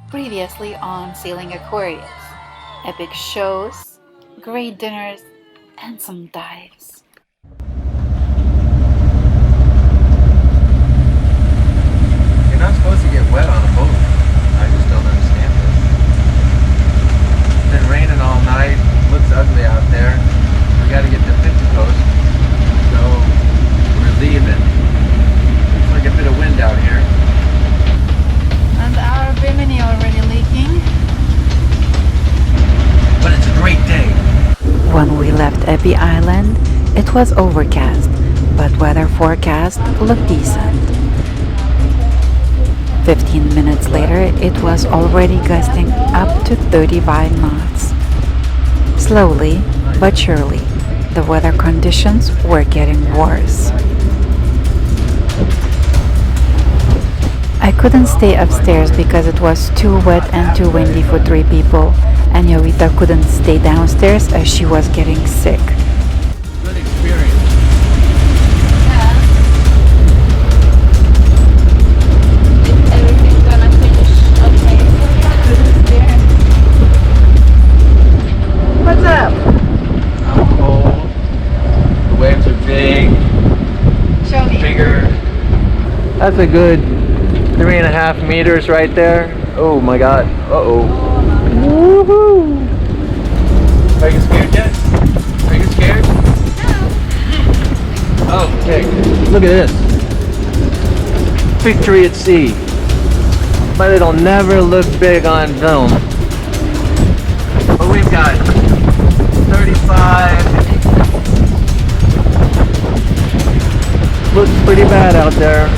Previously on Sailing Aquarius, epic shows, great dinners, and some dives. You're not supposed to get wet on a boat. I just don't understand this. It's been raining all night. Looks ugly out there. We got to get to Pentecost, so we're leaving. Looks like a bit of wind out here. And our bimini already leaking. But it's a great day. When we left Epi Island, it was overcast, but weather forecast looked decent. 15 minutes later, it was already gusting up to 35 knots. Slowly, but surely, the weather conditions were getting worse. I couldn't stay upstairs because it was too wet and too windy for 3 people, and Yorita couldn't stay downstairs as she was getting sick. Good experience. Yeah. Is everything gonna finish okay? There. What's up? I'm cold. The waves are big. Show me. Bigger. That's a good 3.5 meters right there. Oh my god. Uh-oh. Woohoo! Are you scared yet? Are you scared? No. Oh, okay. Look at this. Victory at sea. But it'll never look big on film. But we've got 35. Looks pretty bad out there.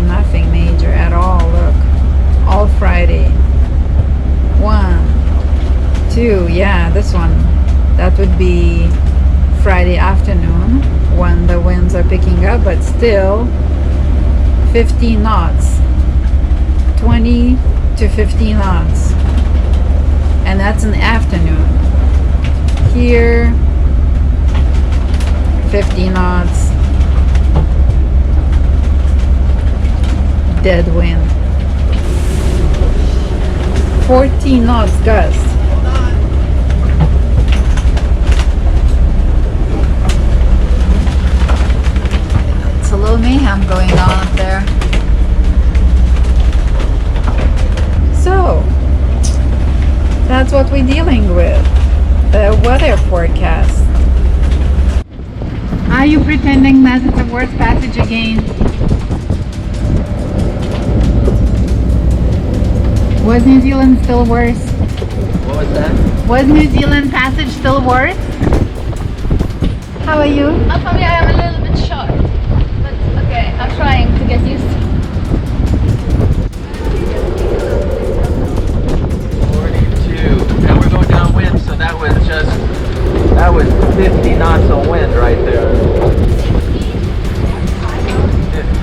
Nothing major at all. Look, all Friday. 1, 2, yeah, this one. That would be Friday afternoon when the winds are picking up, but still 15 knots. 20 to 15 knots. And that's in the afternoon. Here, 50 knots. Dead wind. 14 knots gust. It's a little mayhem going on up there. So, that's what we're dealing with. The weather forecast. Are you pretending that it's a worse passage again? Was New Zealand still worse? What was that? Was New Zealand passage still worse? How are you? For me, I am a little bit short, but okay, I'm trying to get used to it. 42. Now we're going downwind, so that was 50 knots of wind right there. 50.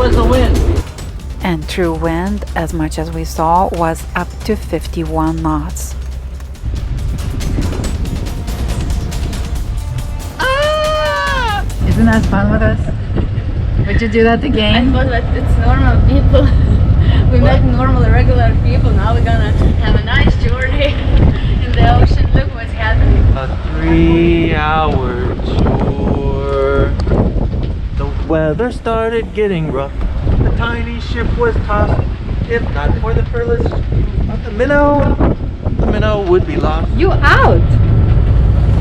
was the wind? And true wind, as much as we saw, was up to 51 knots. Isn't that fun with us? Would you do that I again? thought that it's normal people. We met normal, regular people. Now we're gonna have a nice journey in the ocean. Look what's happening. A 3-hour tour. The weather started getting rough. The tiny ship was tossed. If not for the fearless of the minnow would be lost. You out!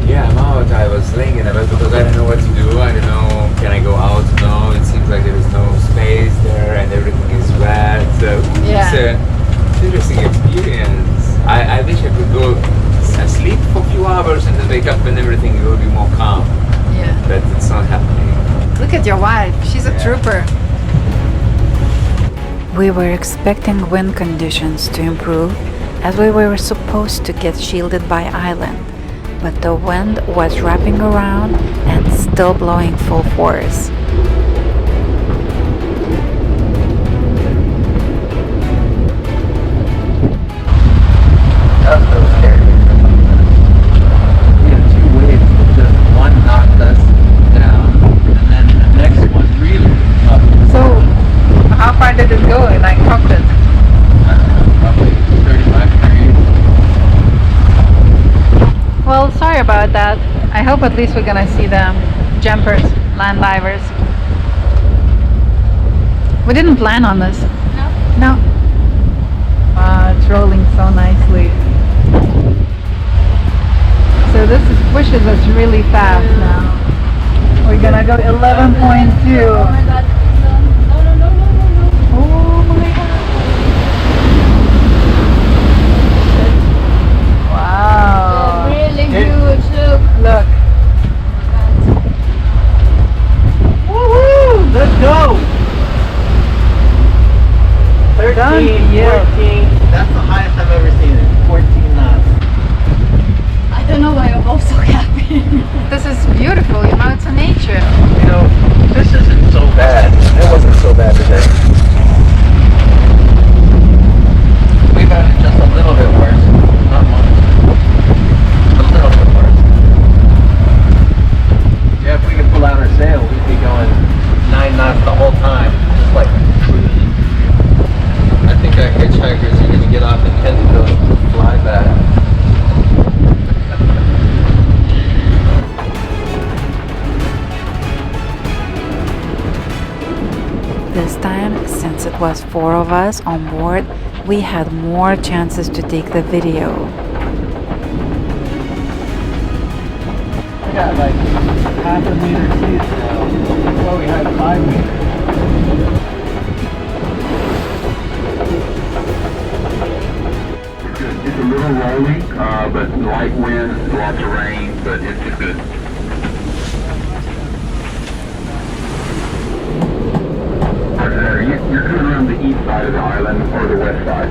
Yeah, I'm out. I was laying in the bed because I didn't know what to do. I don't know, can I go out? No, it seems like there is no space there and everything is wet. So Yeah. it's a interesting experience. I wish I could go sleep for a few hours and then wake up and everything will be more calm. Yeah. But it's not happening. Look at your wife. She's a trooper. We were expecting wind conditions to improve as we were supposed to get shielded by island. But the wind was wrapping around and still blowing full force. That's so scary. We had 2 waves, just one knocked us down, and then the next one really up. So, how far did it go in like cockpit? I don't know, probably 35 degrees. Well, sorry about that. I hope at least we're gonna see the jumpers, land divers. We didn't plan on this. No. No. It's rolling so nicely. So this pushes us really fast now. We're gonna go 11.2. Oh my god. No, no, no, no, no, no. Oh my god. Wow. Really huge. Look. Look. Woohoo! Let's go! 13, Done deal. 14. That's the highest I've ever seen it. 14 knots. I don't know why you're both so happy. This is beautiful, you know, it's a nature. You know, this isn't so bad. It wasn't so bad today. We've had it just a little bit worse. Not much. A little bit worse. Yeah, if we could pull out our sail, we'd be going 9 knots the whole time. Just like cruising. I think our hitchhikers are going to get off in Pentecost and fly back. This time, since it was 4 of us on board, we had more chances to take the video. We got like half a meter seas now. Well, we had 5 meters. It's a little rolling, but light winds, lots of rain, but it's good. You're coming around the east side of the island or the west side?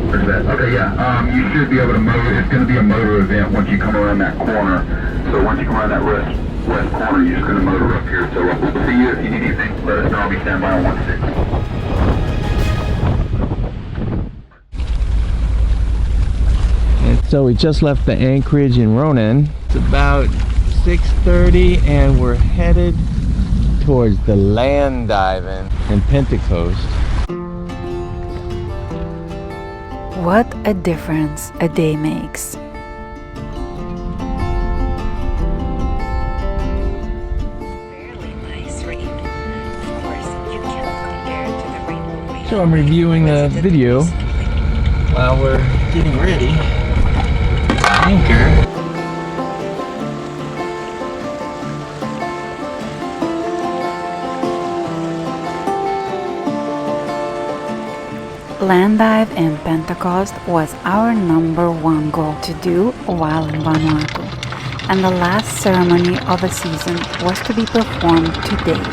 Where's that? Okay, yeah. You should be able to motor. It's going to be a motor event once you come around that corner. So once you come around that west corner, you're just going to motor up here. So we'll see you. If you need anything, let us know. I'll be standing by on 16. So we just left the anchorage in Ronan. It's about 6:30 and we're headed towards the land diving in Pentecost. What a difference a day makes. Fairly nice rain. Of course, you cannot compare to the rainbow. So I'm reviewing a video while we're getting ready to anchor. Land dive in Pentecost was our #1 goal to do while in Vanuatu, and the last ceremony of the season was to be performed today,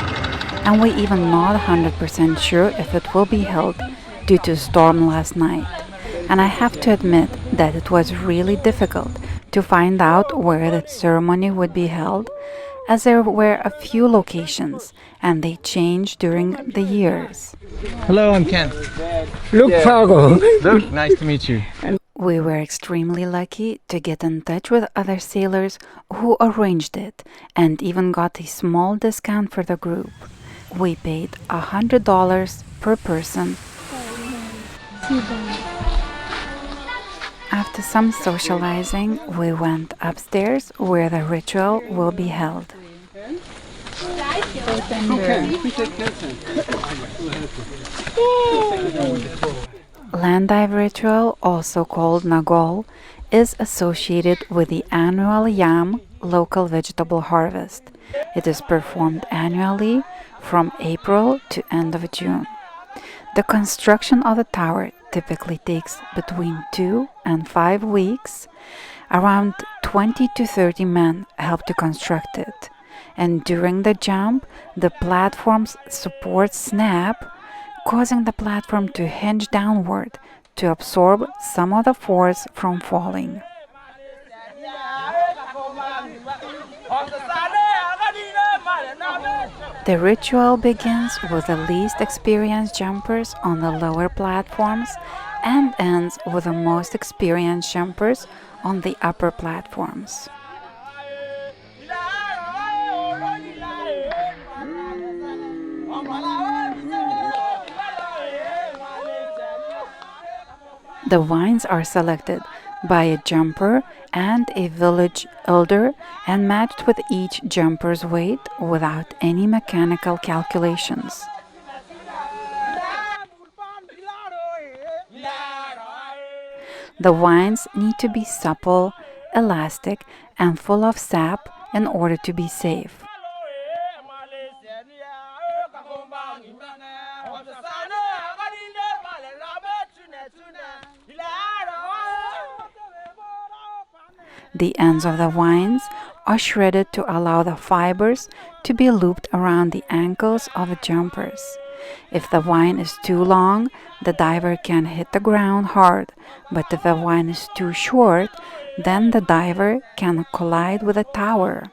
and we're even not 100% sure if it will be held due to storm last night. And I have to admit that it was really difficult to find out where the ceremony would be held, as there were a few locations and they changed during the years. Hello, I'm Ken. Look, Fargo. Luke, nice to meet you. We were extremely lucky to get in touch with other sailors who arranged it and even got a small discount for the group. We paid $100 per person. After some socializing, we went upstairs where the ritual will be held. Land dive ritual, also called Nangol, is associated with the annual yam local vegetable harvest. It is performed annually from April to end of June. The construction of the tower typically takes between 2 and 5 weeks. Around 20 to 30 men help to construct it. And during the jump, the platform's supports snap, causing the platform to hinge downward to absorb some of the force from falling. The ritual begins with the least experienced jumpers on the lower platforms and ends with the most experienced jumpers on the upper platforms. The wines are selected by a jumper and a village elder and matched with each jumper's weight without any mechanical calculations. The wines need to be supple, elastic, and full of sap in order to be safe. The ends of the wines are shredded to allow the fibers to be looped around the ankles of the jumpers. If the wine is too long, the diver can hit the ground hard, but if the wine is too short, then the diver can collide with the tower.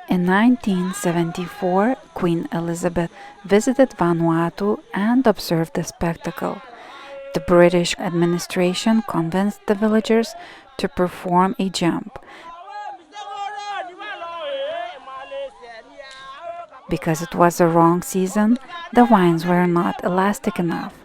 In 1974, Queen Elizabeth visited Vanuatu and observed the spectacle. The British administration convinced the villagers to perform a jump. Because it was the wrong season, the wines were not elastic enough.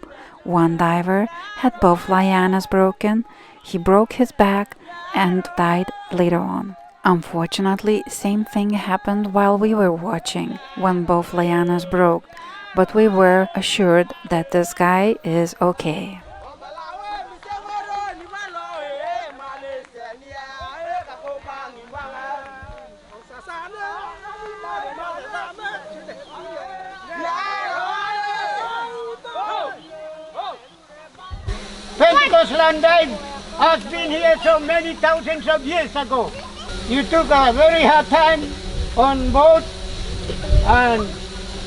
One diver had both lianas broken. He broke his back and died later on. Unfortunately, same thing happened while we were watching, when both lianas broke, but we were assured that this guy is okay. Pentecost land dive has been here so many thousands of years ago. You took a very hard time on boat and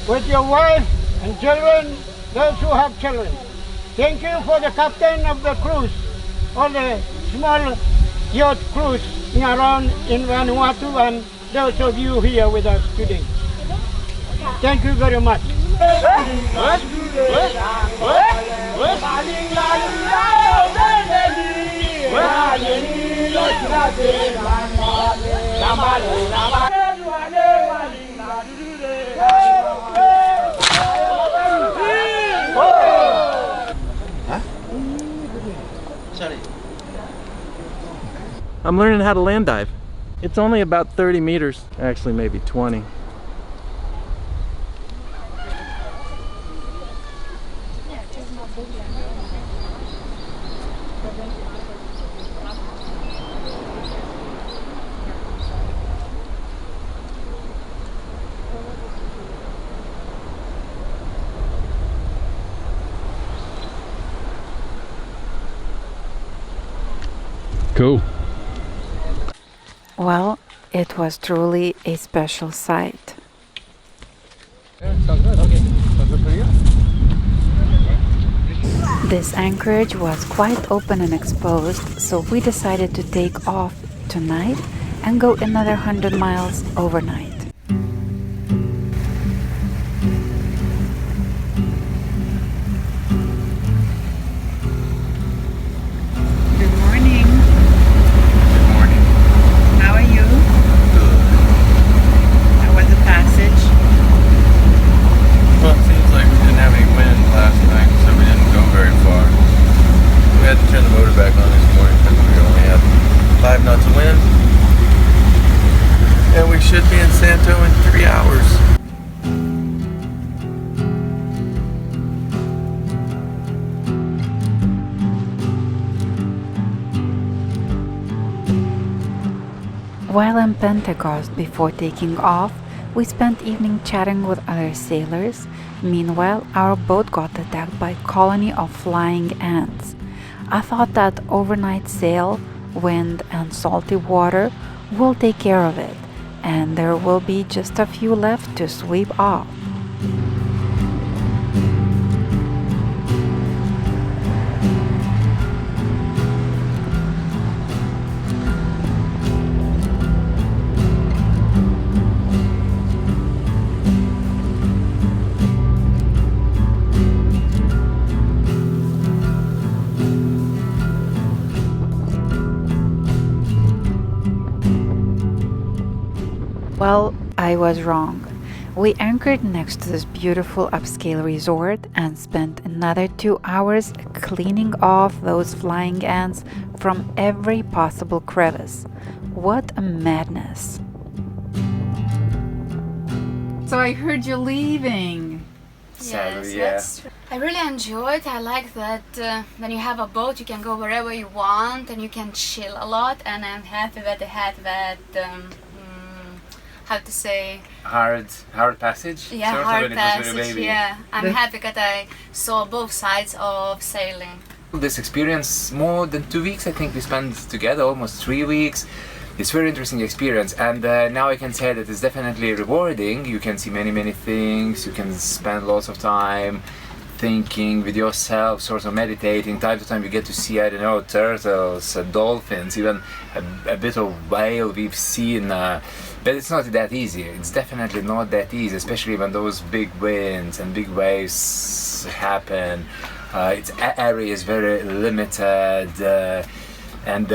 with your wife and children, those who have children. Thank you for the captain of the cruise, all the small yacht cruise around in Vanuatu, and those of you here with us today. Thank you very much. I'm learning how to land dive. It's only about 30 meters, actually maybe 20. Cool. Well, it was truly a special sight. This anchorage was quite open and exposed, so we decided to take off tonight and go another 100 miles overnight. Good morning. Good morning. How are you? Good. How was the passage? Well, it seems like we didn't have any wind last night, so we didn't go very far. We had to turn the motor back on this morning because we only had 5 knots of wind. And we should be in Santo in 3 hours. While in Pentecost before taking off, we spent evening chatting with other sailors. Meanwhile, our boat got attacked by a colony of flying ants. I thought that overnight sail, wind, and salty water will take care of it, and there will be just a few left to sweep off. Well, I was wrong. We anchored next to this beautiful upscale resort and spent another 2 hours cleaning off those flying ants from every possible crevice. What a madness. So I heard you're leaving. Sadly, Yes, that's true. I really enjoy it. I like that when you have a boat, you can go wherever you want and you can chill a lot. And I'm happy that they had that, how to say, hard passage. yeah, sort of, hard when it was very passage. baby. Yeah, I'm happy that I saw both sides of sailing. This experience, more than 2 weeks, I think we spent together, almost 3 weeks. It's very interesting experience, and now I can say that it's definitely rewarding. You can see many things. You can spend lots of time thinking with yourself, sort of meditating. Time to time you get to see, I don't know, turtles, dolphins, even a bit of whale we've seen. But it's not that easy. It's definitely not that easy, especially when those big winds and big waves happen. Its area is very limited, and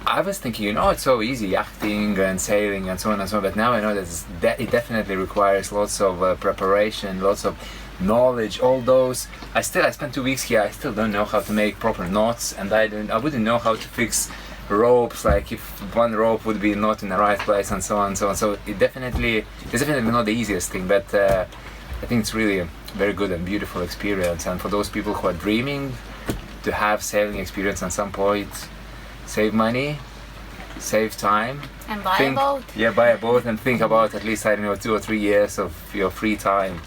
I was thinking, you know, it's so easy, yachting and sailing and so on and so on, but now I know that it definitely requires lots of preparation, lots of knowledge. All those, I spent 2 weeks here. I still don't know how to make proper knots, and I wouldn't know how to fix ropes, like if one rope would be not in the right place and so on and so on. So it's definitely not the easiest thing, but I think it's really a very good and beautiful experience. And for those people who are dreaming to have sailing experience at some point, save money, save time, And buy a boat. Yeah, buy a boat and think about at least, I don't know, 2 or 3 years of your free time.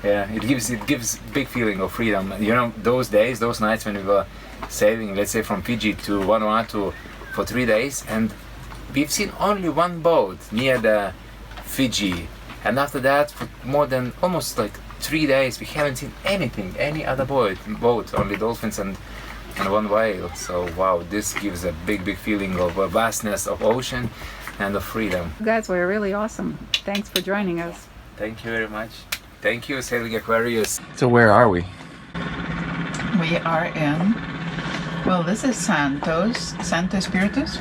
Yeah, it gives big feeling of freedom. You know, those days, those nights when we were sailing, let's say from Fiji to Vanuatu for 3 days, and we've seen only one boat near the Fiji, and after that for more than almost like 3 days we haven't seen anything, any other boat, only dolphins and one whale. So wow, this gives a big feeling of vastness of ocean and of freedom. You guys were really awesome. Thanks for joining us. Thank you very much. Thank you, Sailing Aquarius. So where are we? We are in, well, this is Santo Espiritus.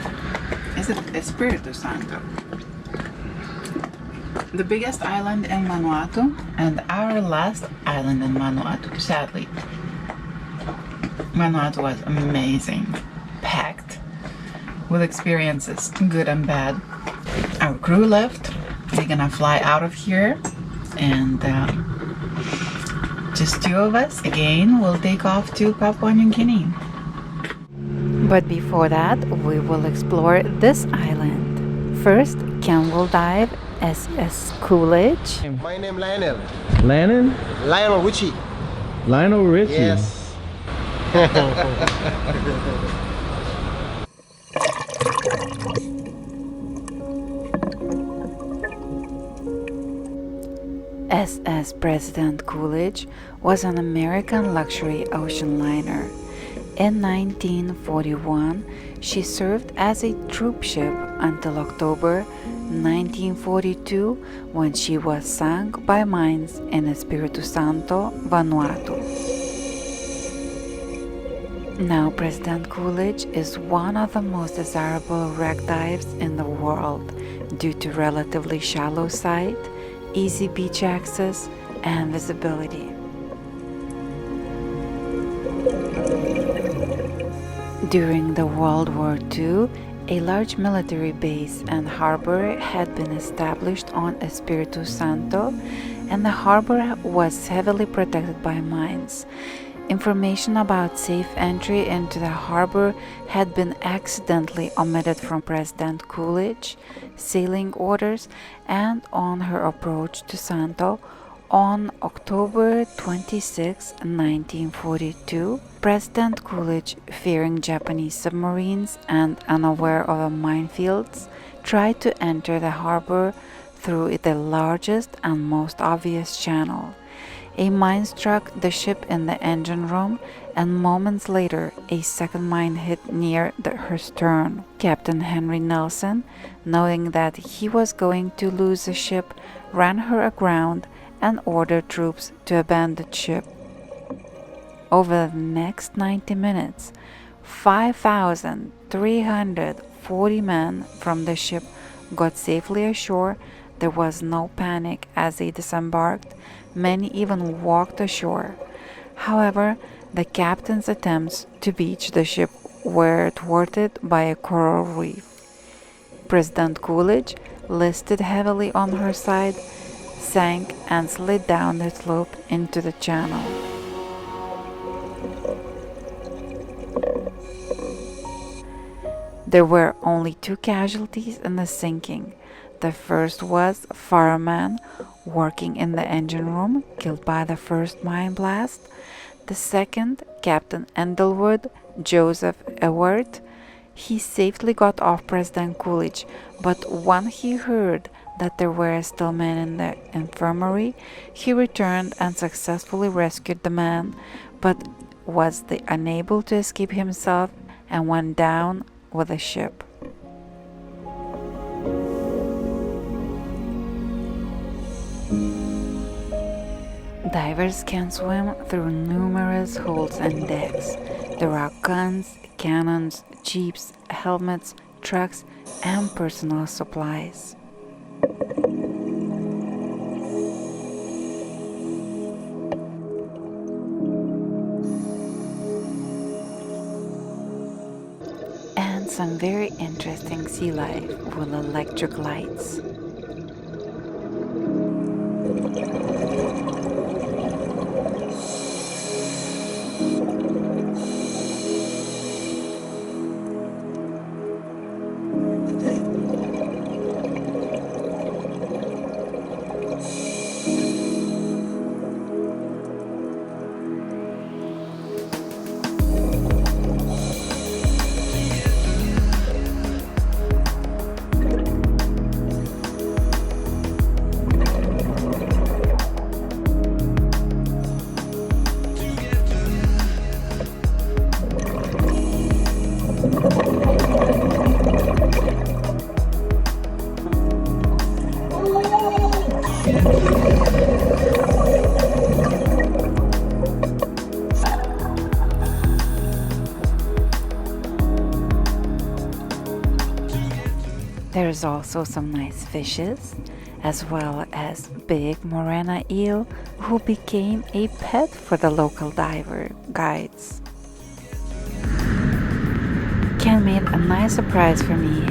Is it Espiritu Santo? The biggest island in Vanuatu and our last island in Vanuatu, sadly. Vanuatu was amazing, packed with experiences, good and bad. Our crew left. We're gonna fly out of here, and just 2 of us again will take off to Papua New Guinea. But before that, we will explore this island. First, Ken will dive SS Coolidge. My name Lionel. Lannon? Lionel Richie. Lionel Richie? Yes. SS President Coolidge was an American luxury ocean liner. In 1941, she served as a troop ship until October 1942 when she was sunk by mines in Espiritu Santo, Vanuatu. Now, President Coolidge is one of the most desirable wreck dives in the world due to relatively shallow sight, easy beach access, and visibility. During the World War II, a large military base and harbor had been established on Espiritu Santo, and the harbor was heavily protected by mines. Information about safe entry into the harbor had been accidentally omitted from President Coolidge sailing orders, and on her approach to Santo on October 26, 1942, President Coolidge, fearing Japanese submarines and unaware of the minefields, tried to enter the harbor through the largest and most obvious channel. A mine struck the ship in the engine room, and moments later, a second mine hit near her stern. Captain Henry Nelson, knowing that he was going to lose the ship, ran her aground and ordered troops to abandon ship. Over the next 90 minutes, 5,340 men from the ship got safely ashore. There was no panic as they disembarked. Many even walked ashore. However, the captain's attempts to beach the ship were thwarted by a coral reef. President Coolidge, listed heavily on her side, sank and slid down the slope into the channel. There were only 2 casualties in the sinking. The first was a fireman working in the engine room, killed by the first mine blast. The second, Captain Endelwood Joseph Ewart. He safely got off President Coolidge, but when he heard that there were still men in the infirmary, he returned and successfully rescued the man, but was unable to escape himself and went down with the ship. Divers can swim through numerous holes and decks. There are guns, cannons, jeeps, helmets, trucks, and personal supplies. And some very interesting sea life with electric lights. There's also some nice fishes, as well as big morena eel who became a pet for the local diver guides. Ken made a nice surprise for me.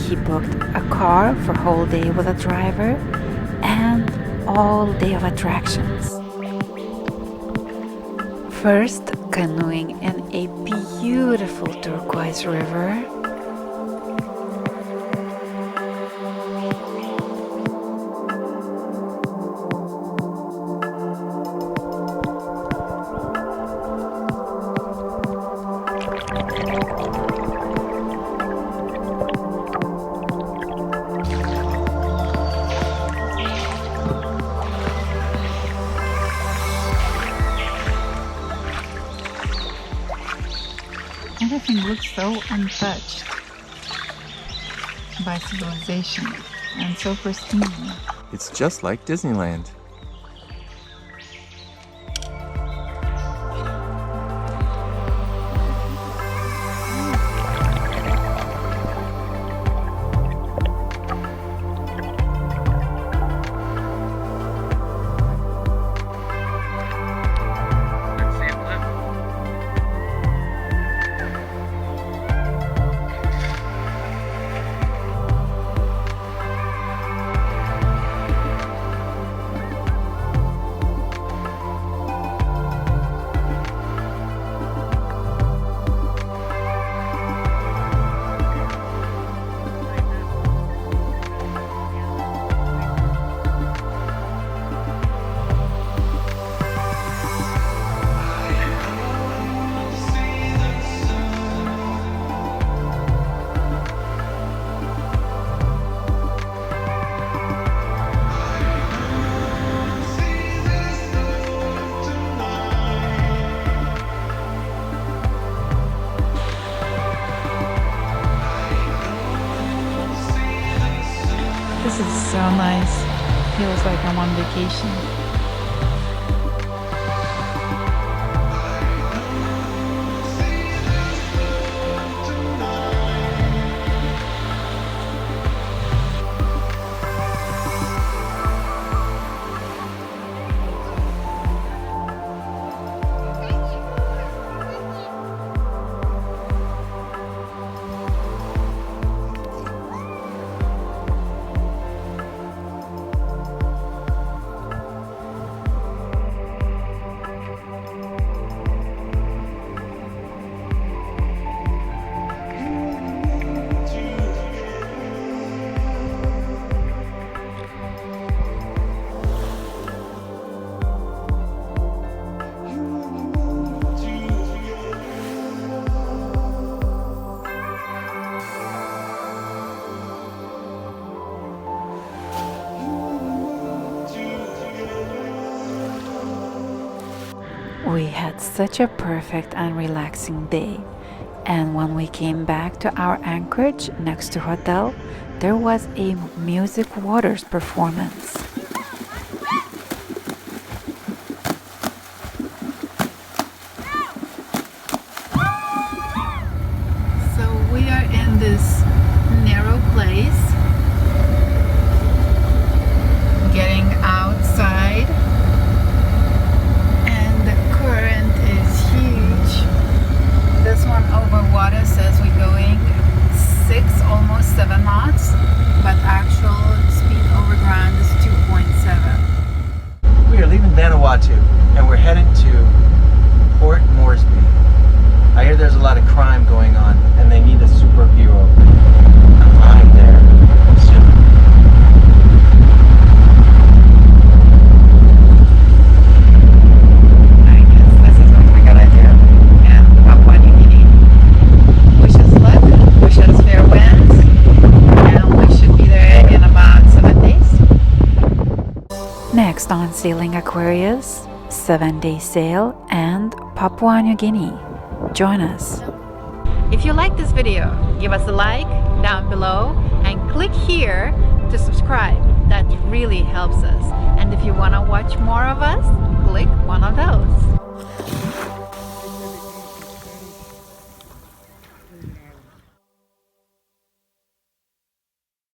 He booked a car for whole day with a driver and all day of attractions. First, canoeing in a beautiful turquoise river. everything looks so untouched by civilization and so pristine. It's just like Disneyland. This is so nice. Feels like I'm on vacation. We had such a perfect and relaxing day, and when we came back to our anchorage next to hotel, there was a music waters performance. So we are in this narrow place, getting outside. This one over water says we're going 6, almost 7 knots, but actual speed over ground is 2.7. We are leaving Vanuatu and we're headed to Port Moresby. I hear there's a lot of crime going on and they need a superhero. I'm there soon. I guess this is what we gotta do. And Papua New Guinea. Wish us luck, wish us fair winds, and we should be there in about 7 days. Next on Sailing Aquarius, 7-day sail and Papua New Guinea. Join us. If you like this video, give us a like down below and click here to subscribe. That really helps us. And if you want to watch more of us, click one of those.